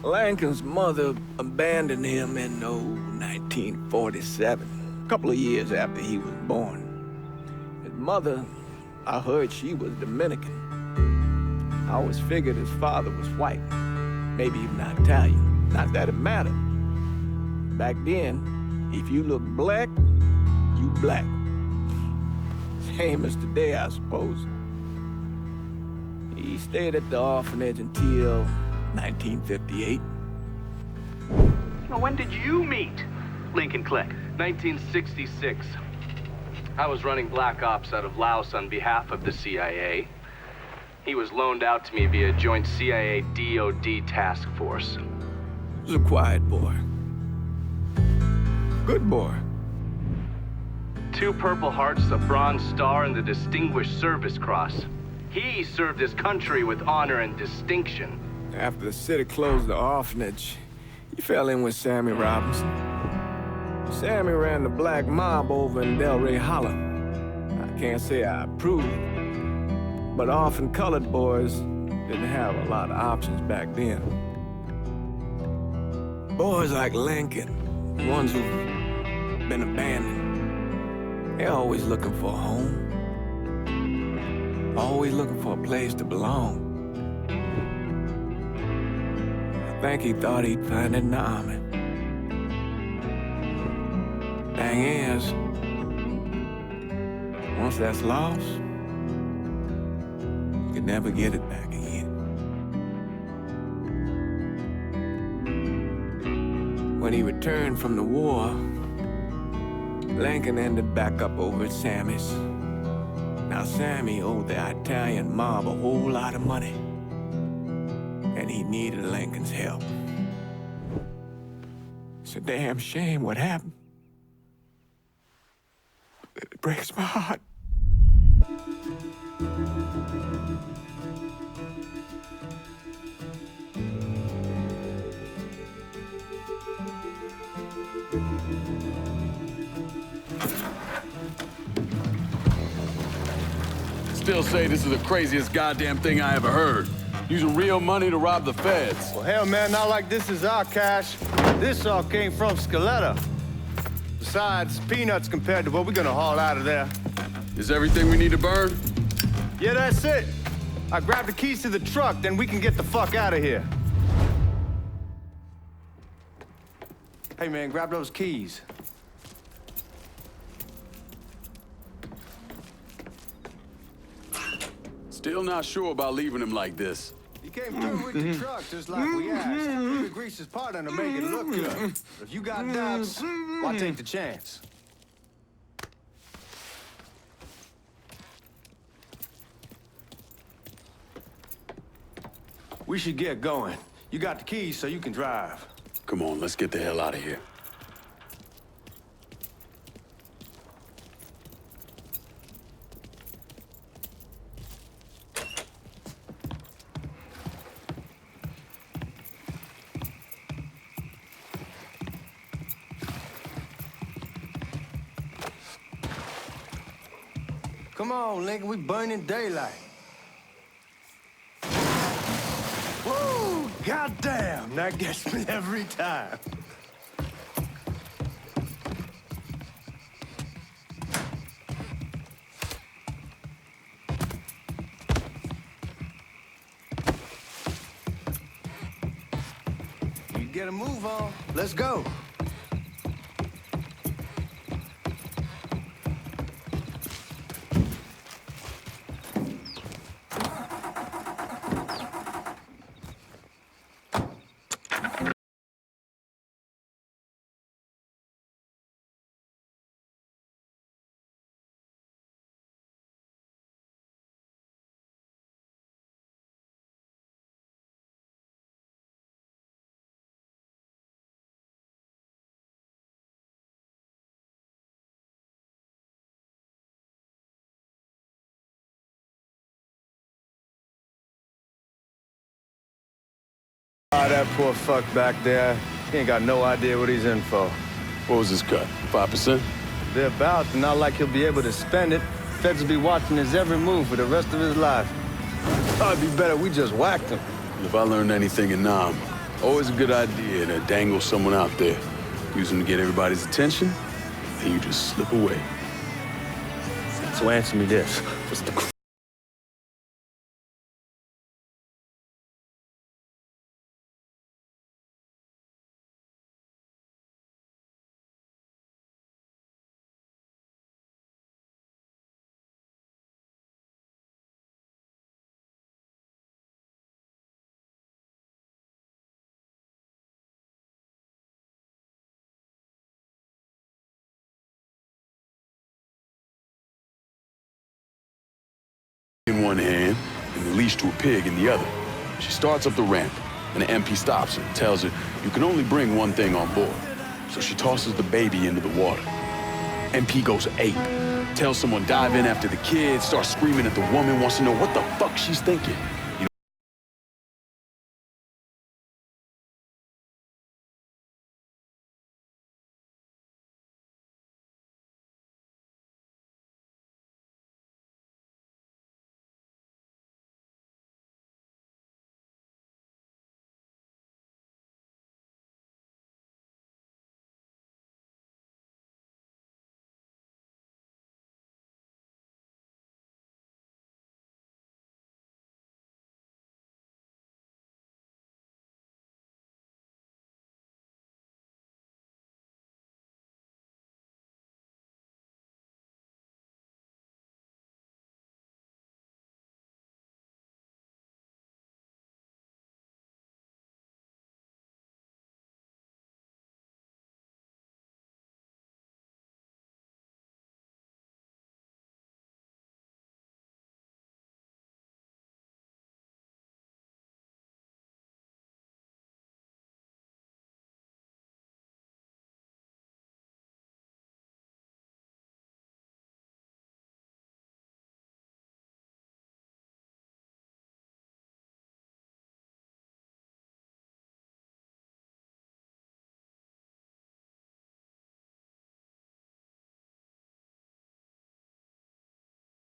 Lincoln's mother abandoned him in 1947, a couple of years after he was born. His mother, I heard she was Dominican. I always figured his father was white, maybe even Italian. Not that it mattered. Back then, if you look black, you black. Same as today, I suppose. He stayed at the orphanage until 1958. Now, when did you meet Lincoln Click? 1966. I was running black ops out of Laos on behalf of the CIA. He was loaned out to me via joint CIA-DOD task force. He was a quiet boy. Good boy. 2 Purple Hearts, a Bronze Star, and the Distinguished Service Cross. He served his country with honor and distinction. After the city closed the orphanage, he fell in with Sammy Robinson. Sammy ran the black mob over in Delray Hollow. I can't say I approved, but orphan colored boys didn't have a lot of options back then. Boys like Lincoln, the ones who've been abandoned, they're always looking for a home. Always looking for a place to belong. I think he thought he'd find it in the army. Thing is, once that's lost, you can never get it back again. When he returned from the war, Lincoln ended back up over at Sammy's. Now, Sammy owed the Italian mob a whole lot of money, and he needed Lincoln's help. It's a damn shame what happened. It breaks my heart. Still say this is the craziest goddamn thing I ever heard. Using real money to rob the feds. Well, hell, man, not like this is our cash. This all came from Scaletta. Besides, peanuts compared to what we're gonna haul out of there. Is everything we need to burn? Yeah, that's it. I grabbed the keys to the truck, then we can get the fuck out of here. Hey, man, grab those keys. Still not sure about leaving him like this. He came through with the truck just like we asked. We could grease his partner to make it look good. If you got doubts, why take the chance? We should get going. You got the keys so you can drive. Come on, let's get the hell out of here. Come on, Lincoln, we burning daylight. Whoa, goddamn, that gets me every time. You get a move on, let's go. Ah, that poor fuck back there. He ain't got no idea what he's in for. What was his cut? 5%? Thereabouts, and not like he'll be able to spend it. Feds will be watching his every move for the rest of his life. Probably be better we just whacked him. If I learned anything in Nam, Always a good idea to dangle someone out there. Use them to get everybody's attention, and you just slip away. So answer me this. What's the In one hand, and the leash to a pig in the other. She starts up the ramp, and the MP stops her and tells her you can only bring one thing on board. So she tosses the baby into the water. MP goes ape, tells someone dive in after the kid, starts screaming at the woman, wants to know what the fuck she's thinking.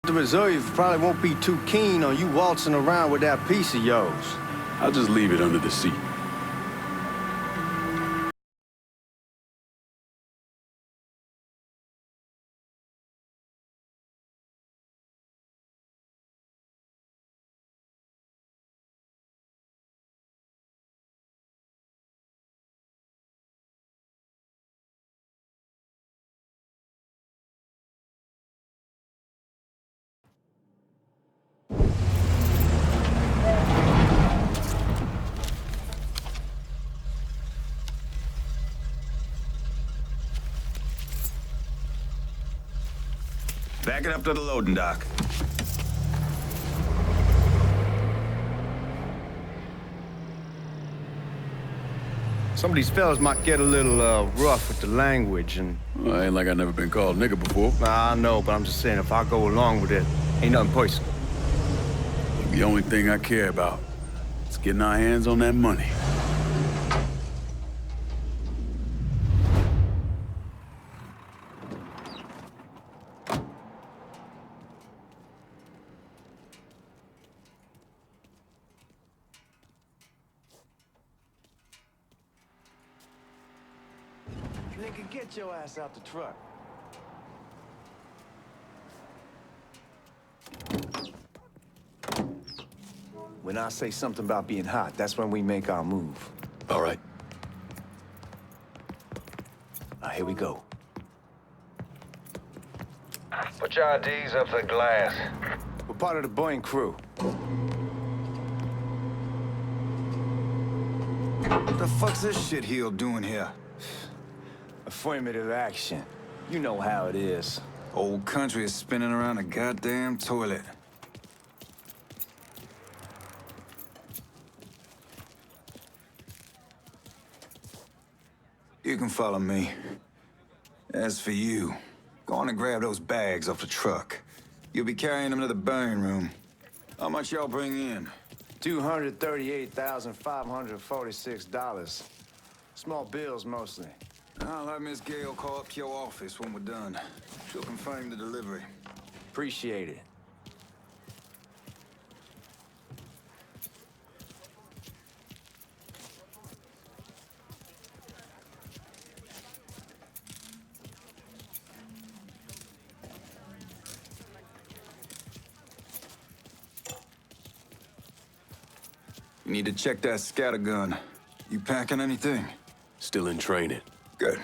The Missouri probably won't be too keen on you waltzing around with that piece of yours. I'll just leave it under the seat. Back it up to the loading dock. Some of these fellas might get a little rough with the language, and Well, ain't like I've never been called nigga before. I know, but I'm just saying if I go along with it, ain't nothing personal. The only thing I care about is getting our hands on that money. Nigga, get your ass out the truck. When I say something about being hot, that's when we make our move. All right. Now, here we go. Put your IDs up to the glass. We're part of the Boeing crew. What the fuck's this shitheel doing here? Affirmative action. You know how it is. Old country is spinning around a goddamn toilet. You can follow me. As for you, go on and grab those bags off the truck. You'll be carrying them to the burn room. How much y'all bring in? $238,546. Small bills, mostly. I'll have Miss Gale call up to your office when we're done. She'll confirm the delivery. Appreciate it. You need to check that scatter gun. You packing anything? Still in training. Good.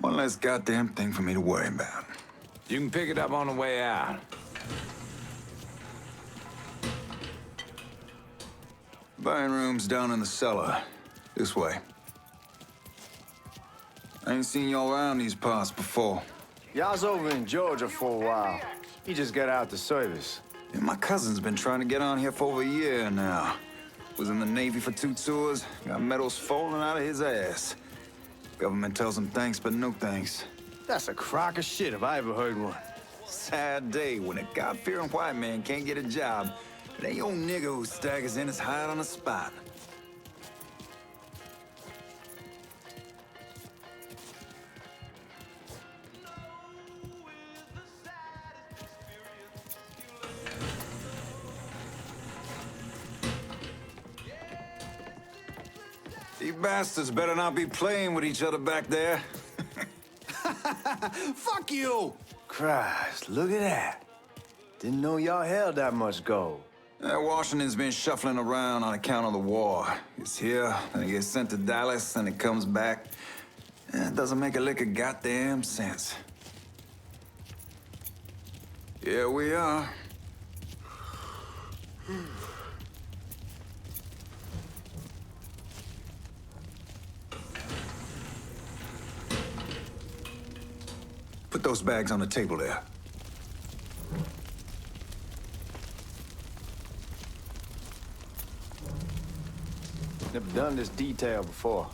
One less goddamn thing for me to worry about. You can pick it up on the way out. Buying room's down in the cellar. This way. I ain't seen y'all around these parts before. Yeah, I was over in Georgia for a while. He just got out the service. Yeah, my cousin's been trying to get on here for over a year now. Was in the Navy for 2 tours, got medals falling out of his ass. Government tells him thanks, but no thanks. That's a crock of shit if I ever heard one. Sad day when a God-fearing white man can't get a job. It ain't your nigga who staggers in his hide on the spot. You bastards better not be playing with each other back there. Fuck you! Christ, look at that. Didn't know y'all held that much gold. Washington's been shuffling around on account of the war. It's here, then it gets sent to Dallas, then it comes back. It doesn't make a lick of goddamn sense. Here we are. Put those bags on the table there. Never done this detail before.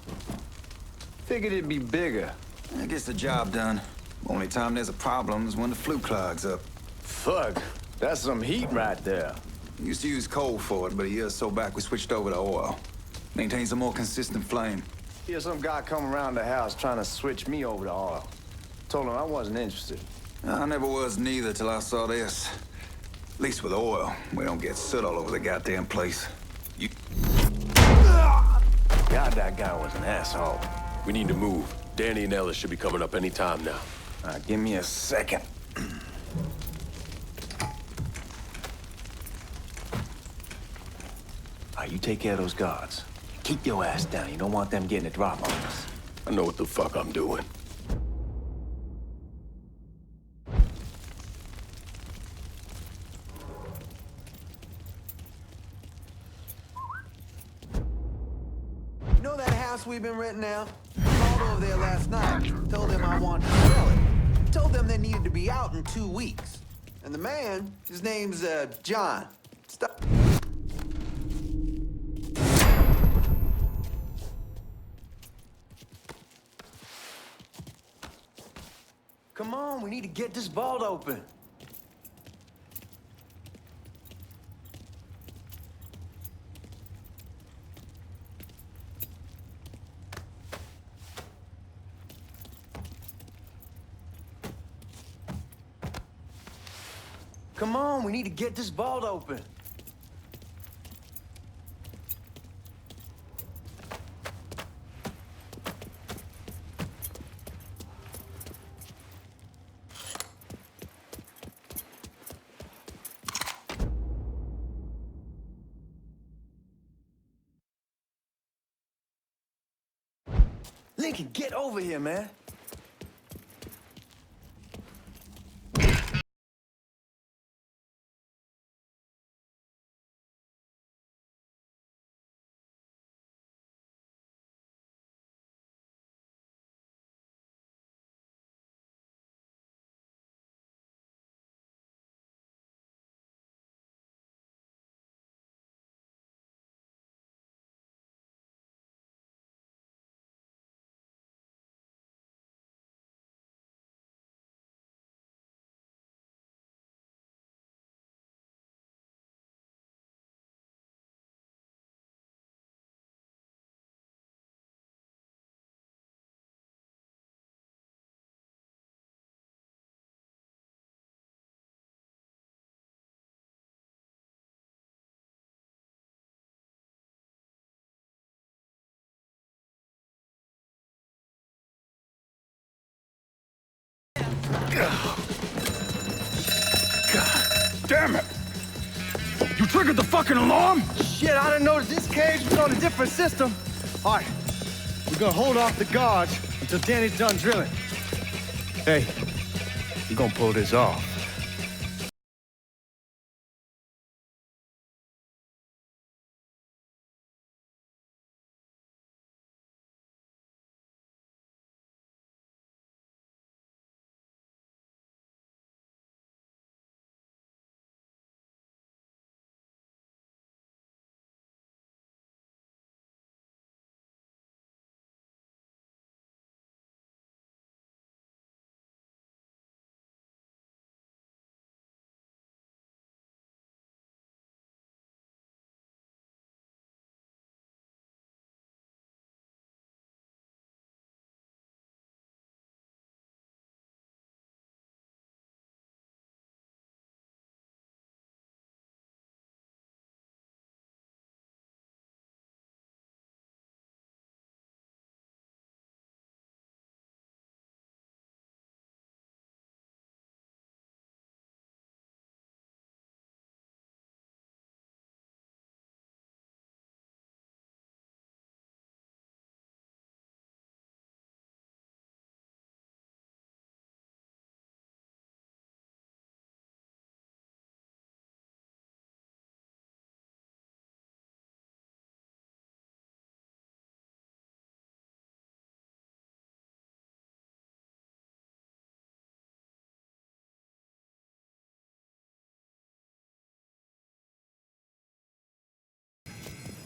Figured it'd be bigger. It gets the job done. Only time there's a problem is when the flue clogs up. Fuck, that's some heat right there. Used to use coal for it, but a year or so back we switched over to oil. Maintains a more consistent flame. Here's some guy come around the house trying to switch me over to oil. Told him I wasn't interested. I never was neither till I saw this. At least with oil, we don't get soot all over the goddamn place. You... God, that guy was an asshole. We need to move. Danny and Ellis should be coming up any time now. Give me a second. You take care of those guards. Keep your ass down. You don't want them getting a drop on us. I know what the fuck I'm doing. You know that house we've been renting out? I called over there last night. Told them I wanted to sell it. Told them they needed to be out in 2 weeks. And the man, his name's, John. Stop. Come on, we need to get this vault open. Come on, we need to get this vault open. Lincoln, get over here, man. Damn it! You triggered the fucking alarm? Shit, I didn't notice this cage was on a different system. All right, we're gonna hold off the guards until Danny's done drilling. Hey, we're gonna pull this off.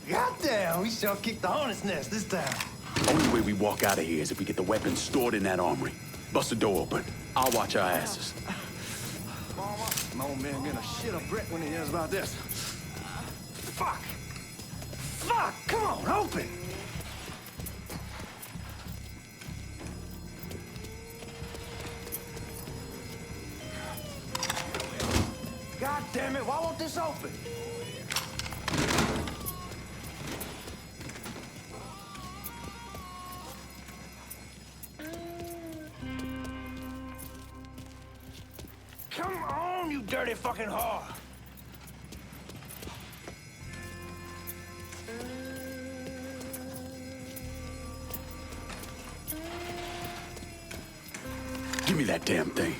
Goddamn, we sure kicked the hornet's nest this time. Only way we walk out of here is if we get the weapons stored in that armory. Bust the door open. I'll watch our asses. My old man gonna shit a brick when he hears about this. Fuck! Fuck! Come on, open! God damn it, why won't this open? Come on, you dirty fucking whore! Give me that damn thing.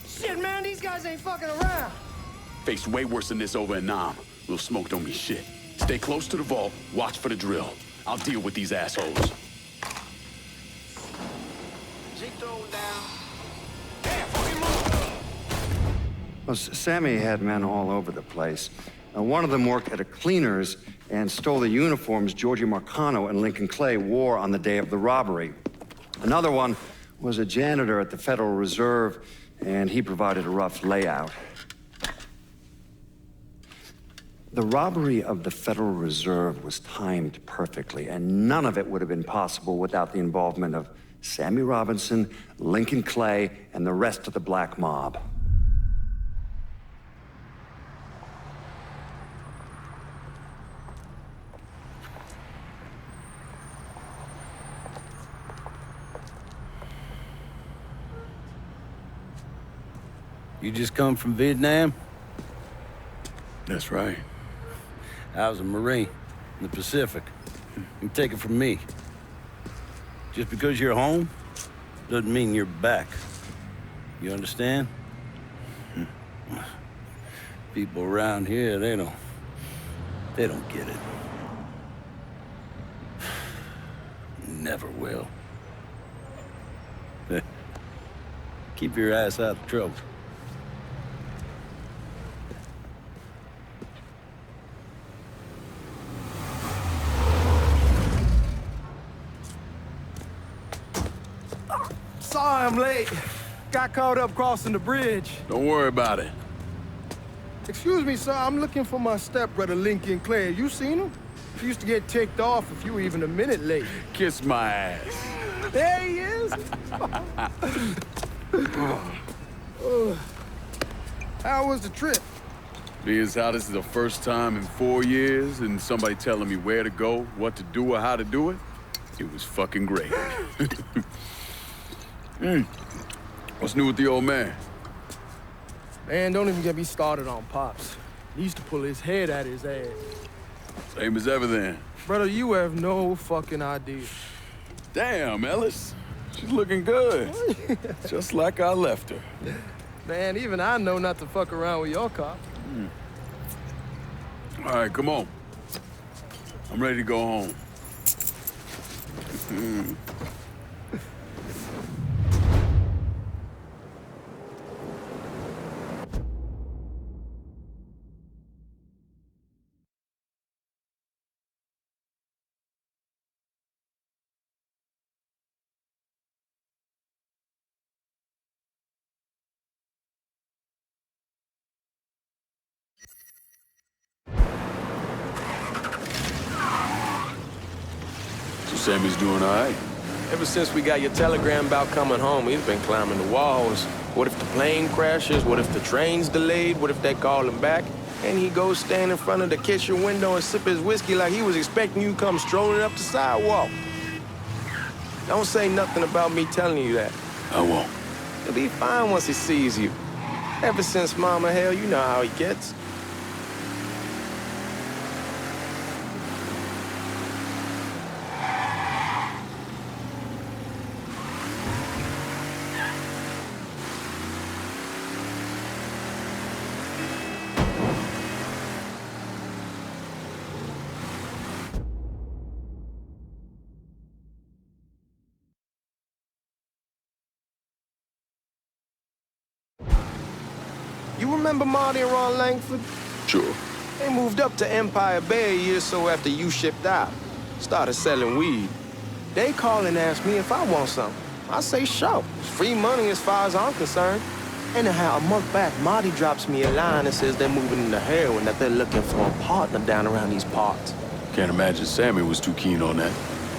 Shit, man, these guys ain't fucking around. Faced way worse than this over in Nam. Little smoke don't mean shit. Stay close to the vault, watch for the drill. I'll deal with these assholes. Well, Sammy had men all over the place. One of them worked at a cleaner's and stole the uniforms Georgie Marcano and Lincoln Clay wore on the day of the robbery. Another one was a janitor at the Federal Reserve, and he provided a rough layout. The robbery of the Federal Reserve was timed perfectly, and none of it would have been possible without the involvement of Sammy Robinson, Lincoln Clay, and the rest of the black mob. You just come from Vietnam? That's right. I was a Marine in the Pacific. You take it from me. Just because you're home doesn't mean you're back. You understand? People around here, they don't get it. Never will. Keep your ass out of trouble. Sorry I'm late. Got caught up crossing the bridge. Don't worry about it. Excuse me, sir. I'm looking for my stepbrother, Lincoln Clay. You seen him? He used to get ticked off if you were even a minute late. Kiss my ass. There he is. How was the trip? Being how this is the first time in 4 years and somebody telling me where to go, what to do, or how to do it, it was fucking great. What's new with the old man? Man, don't even get me started on Pops. He used to pull his head out his ass. Same as ever then. Brother, you have no fucking idea. Damn, Ellis. She's looking good. Just like I left her. Man, even I know not to fuck around with your cop. All right, come on. I'm ready to go home. Sammy's doing all right. Ever since we got your telegram about coming home, he's been climbing the walls. What if the plane crashes? What if the train's delayed? What if they call him back? And he goes stand in front of the kitchen window and sip his whiskey like he was expecting you to come strolling up the sidewalk. Don't say nothing about me telling you that. I won't. He'll be fine once he sees you. Ever since Mama, hell, you know how he gets. You remember Marty and Ron Langford? Sure. They moved up to Empire Bay a year or so after you shipped out. Started selling weed. They call and ask me if I want something. I say, sure. It's free money as far as I'm concerned. Anyhow, a month back, Marty drops me a line and says they're moving into heroin, that they're looking for a partner down around these parts. Can't imagine Sammy was too keen on that.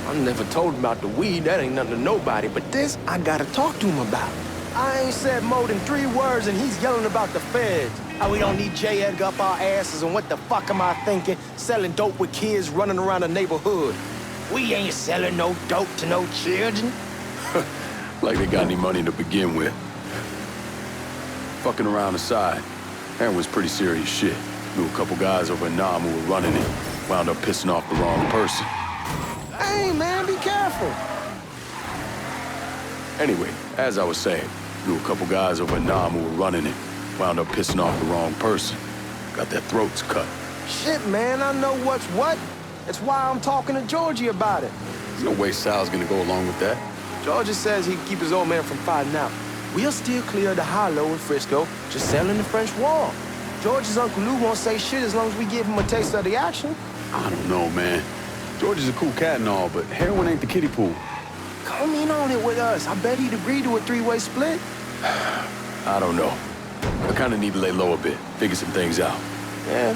I never told him about the weed. That ain't nothing to nobody. But this, I gotta talk to him about. I ain't said more than 3 words, and he's yelling about the feds. How we don't need J. Edgar up our asses, and what the fuck am I thinking? Selling dope with kids running around the neighborhood. We ain't selling no dope to no children. Like they got any money to begin with. Fucking around the side. Heroin's pretty serious shit. Knew a couple guys over in Nam who were running it. Wound up pissing off the wrong person. Hey, man, be careful. Anyway, as I was saying, knew a couple guys over in Nam who were running it. Wound up pissing off the wrong person. Got their throats cut. Shit, man, I know what's what. That's why I'm talking to Georgie about it. There's no way Sal's gonna go along with that. Georgie says he'd keep his old man from fighting out. We'll still clear the hollow in Frisco, just selling the French Wall. George's Uncle Lou won't say shit as long as we give him a taste of the action. I don't know, man. George is a cool cat and all, but heroin ain't the kiddie pool. Come in on it with us. I bet he'd agree to a 3-way split. I don't know. I kind of need to lay low a bit, figure some things out. Yeah,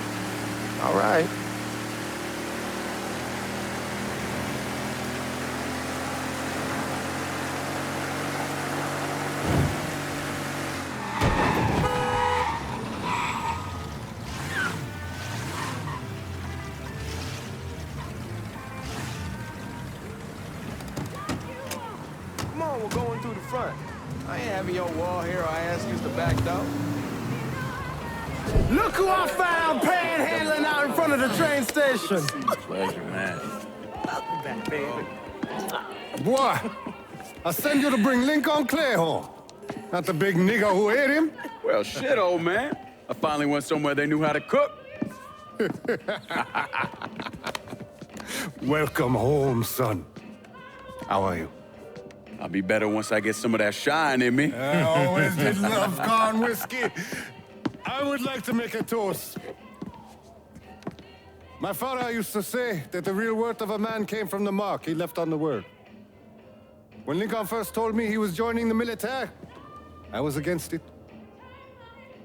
all right. Come on, we're going through the front. I ain't having your wall here or I ask you to back up. Look who I found panhandling out in front of the train station. Pleasure, man. Boy, I send you to bring Lincoln Clay home. Not the big nigga who ate him. Well, shit, old man. I finally went somewhere they knew how to cook. Welcome home, son. How are you? I'll be better once I get some of that shine in me. I always did love corn whiskey. I would like to make a toast. My father used to say that the real worth of a man came from the mark he left on the world. When Lincoln first told me he was joining the military, I was against it.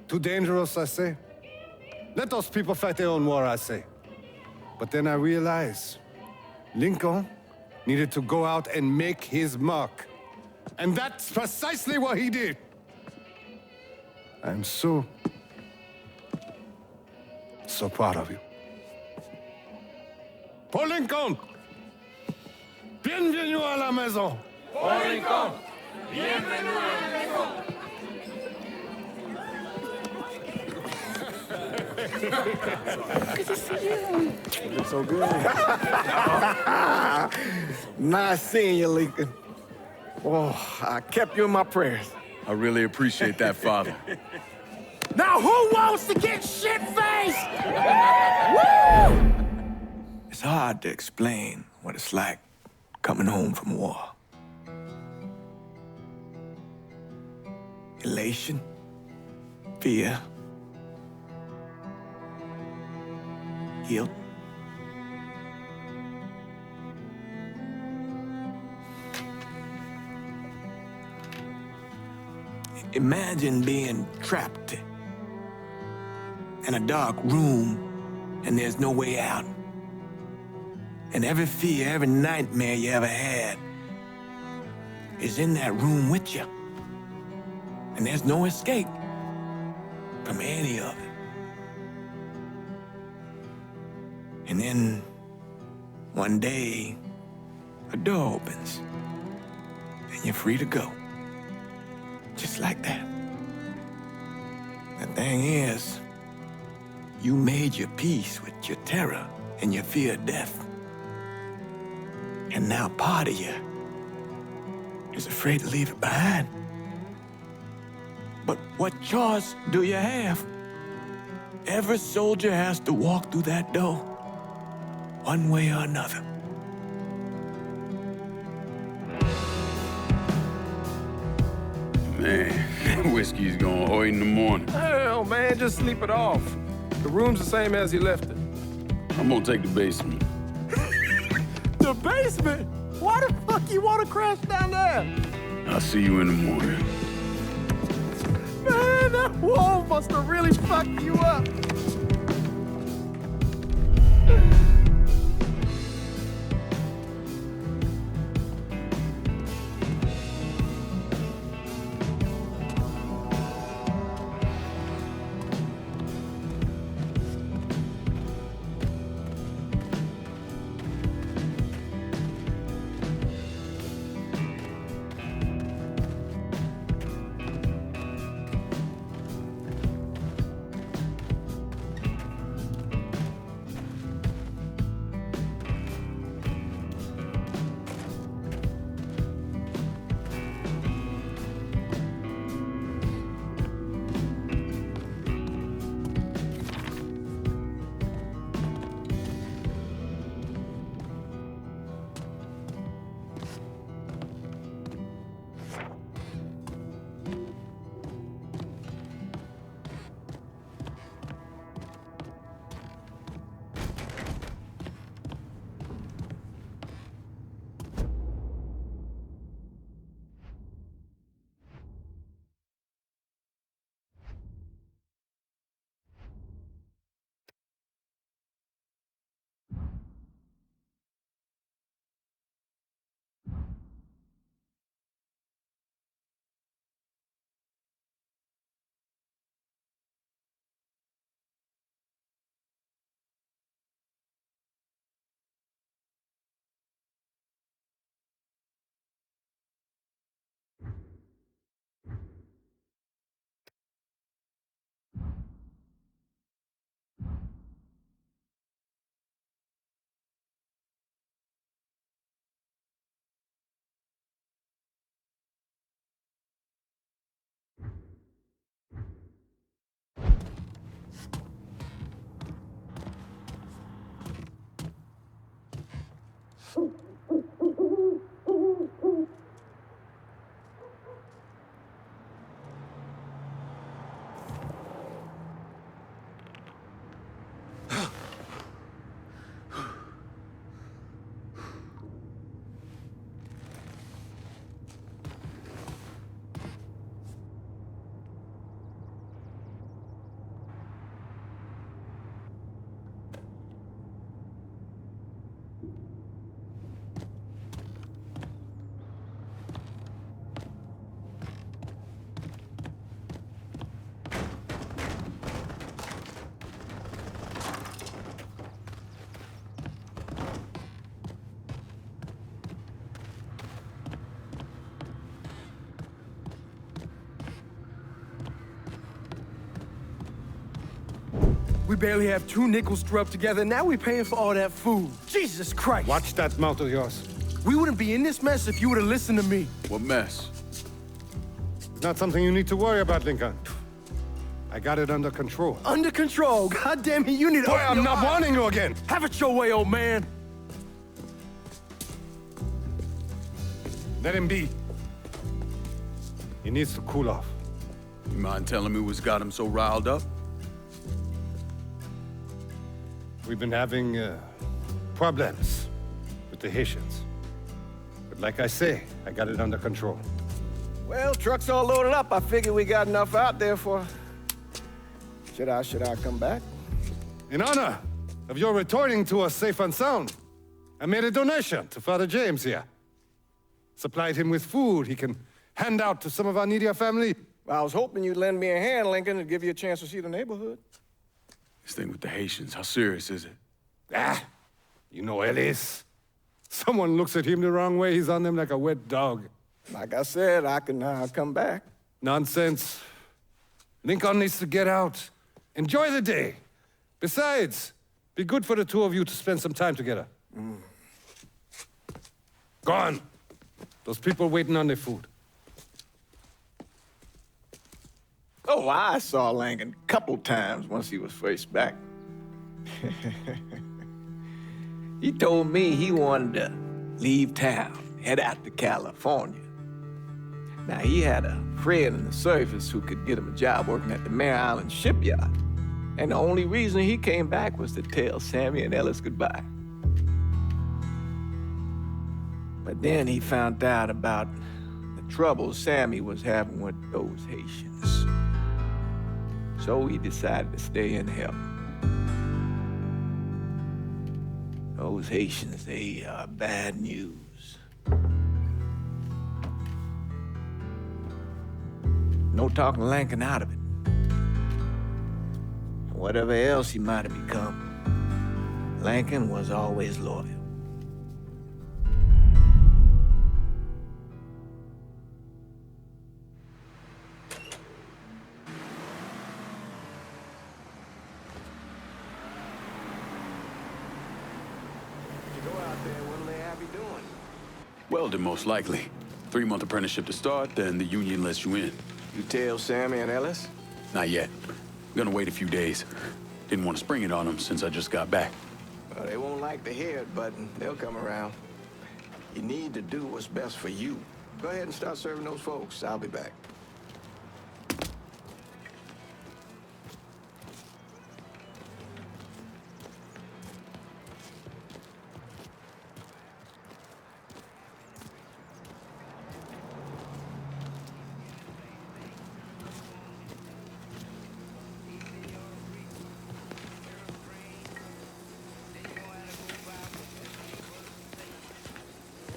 Too dangerous, I say. Let those people fight their own war, I say. But then I realized Lincoln needed to go out and make his mark. And that's precisely what he did. I'm so proud of you. Paul Lincoln! Bienvenue à la maison! Paul Lincoln, bienvenue à la maison. Good to see you. You look so good. Nice seeing you, Lincoln. Oh, I kept you in my prayers. I really appreciate that, Father. Now who wants to get shit-faced? Woo! It's hard to explain what it's like coming home from war. Elation, fear, guilt. Imagine being trapped in a dark room and there's no way out. And every fear, every nightmare you ever had is in that room with you. And there's no escape from any of it. And then one day, a door opens and you're free to go. Just like that. The thing is, you made your peace with your terror and your fear of death. And now part of you is afraid to leave it behind. But what choice do you have? Every soldier has to walk through that door, one way or another. Man, whiskey's going hoy in the morning. Hell, man, just sleep it off. The room's the same as you left it. I'm gonna take the basement. The basement? Why the fuck you want to crash down there? I'll see you in the morning. Man, that wall must have really fucked you up. We barely have 2 nickels to rub together, and now we're paying for all that food. Jesus Christ! Watch that mouth of yours. We wouldn't be in this mess if you would have listened to me. What mess? It's not something you need to worry about, Lincoln. I got it under control. Under control. God damn it, you need to Boy, open I'm your not eyes. warning you again. Have it your way, old man. Let him be. He needs to cool off. You mind telling me what's got him so riled up? We've been having problems with the Haitians. But like I say, I got it under control. Well, truck's all loaded up. I figure we got enough out there for... Should I come back? In honor of your returning to us safe and sound, I made a donation to Father James here. Supplied him with food he can hand out to some of our needier family. Well, I was hoping you'd lend me a hand, Lincoln, and give you a chance to see the neighborhood. This thing with the Haitians, how serious is it? Ah, you know Ellis. Someone looks at him the wrong way, he's on them like a wet dog. Like I said, I can come back. Nonsense. Lincoln needs to get out. Enjoy the day. Besides, be good for the two of you to spend some time together. Go on. Those people waiting on their food. Oh, I saw Lincoln a couple times once he was first back. He told me he wanted to leave town, head out to California. Now, he had a friend in the service who could get him a job working at the Mare Island shipyard. And the only reason he came back was to tell Sammy and Ellis goodbye. But then he found out about the trouble Sammy was having with those Haitians. So he decided to stay and help. Those Haitians, they are bad news. No talking Lincoln out of it. Whatever else he might have become, Lincoln was always loyal. Welding, most likely. 3-month apprenticeship to start, then the union lets you in. You tell Sammy and Ellis? Not yet. Gonna wait a few days. Didn't want to spring it on them since I just got back. Well, they won't like to hear it, but they'll come around. You need to do what's best for you. Go ahead and start serving those folks. I'll be back.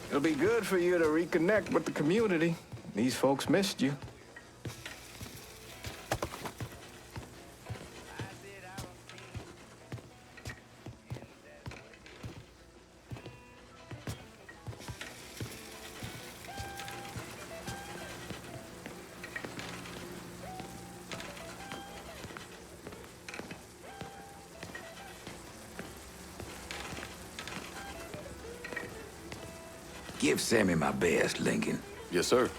It'll be good for you to reconnect with the community. These folks missed you. Give Sammy my best, Lincoln. Yes, sir.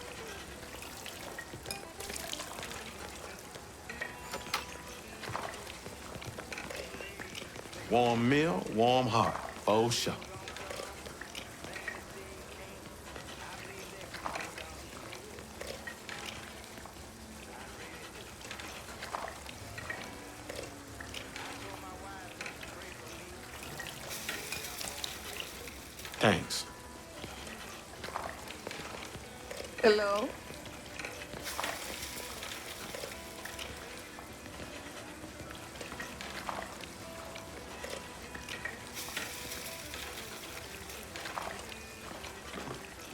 Warm meal, warm heart. Oh, sure. Thanks. Hello?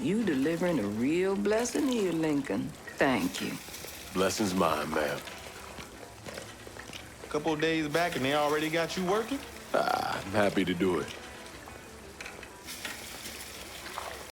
You delivering a real blessing here, Lincoln. Thank you. Blessing's mine, ma'am. A couple of days back and they already got you working? I'm happy to do it.